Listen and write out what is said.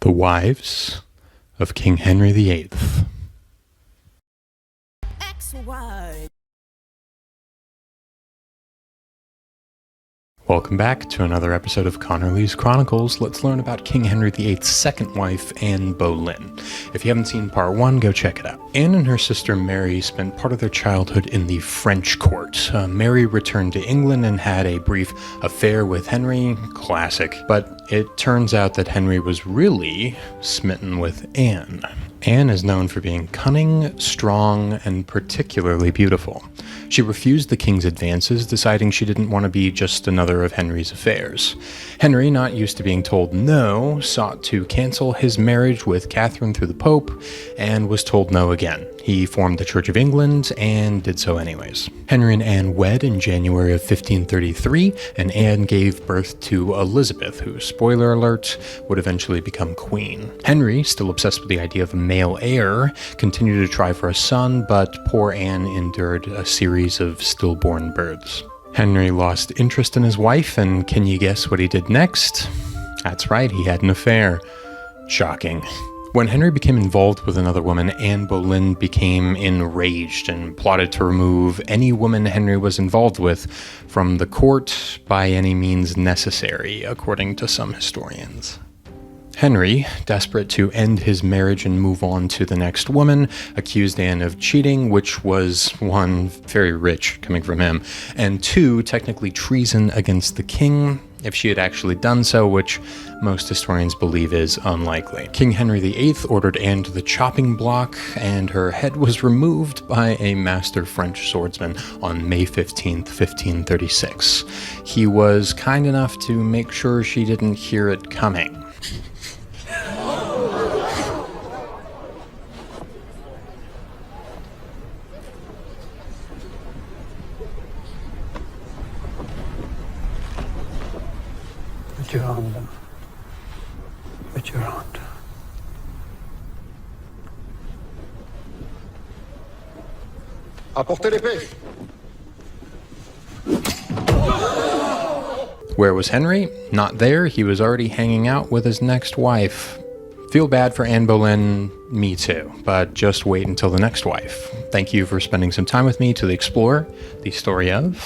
The wives of King Henry VIII. Welcome back to another episode of Connerly's Chronicles. Let's learn about King Henry VIII's second wife, Anne Boleyn. If you haven't seen part 1, go check it out. Anne and her sister Mary spent part of their childhood in the French court. Mary returned to England and had a brief affair with Henry, classic, but it turns out that Henry was really smitten with Anne. Anne is known for being cunning, strong, and particularly beautiful. She refused the king's advances, deciding she didn't want to be just another of Henry's affairs. Henry, not used to being told no, sought to cancel his marriage with Catherine through the Pope, and was told no again. He formed the Church of England, and did so anyways. Henry and Anne wed in January of 1533, and Anne gave birth to Elizabeth, who, spoiler alert, would eventually become queen. Henry, still obsessed with the idea of a male heir, continued to try for a son, but poor Anne endured a series of stillborn births. Henry lost interest in his wife, and can you guess what he did next? That's right, he had an affair. Shocking. When Henry became involved with another woman, Anne Boleyn became enraged and plotted to remove any woman Henry was involved with from the court by any means necessary, according to some historians. Henry, desperate to end his marriage and move on to the next woman, accused Anne of cheating, which was, 1, very rich coming from him, and 2, technically treason against the king, if she had actually done so, which most historians believe is unlikely. King Henry VIII ordered Anne to the chopping block, and her head was removed by a master French swordsman on May 15th, 1536. He was kind enough to make sure she didn't hear it coming. Put your arm down. Put your arm down. Apportez l'épée. Where was Henry? Not there. He was already hanging out with his next wife. Feel bad for Anne Boleyn, me too, but just wait until the next wife. Thank you for spending some time with me to explore the story of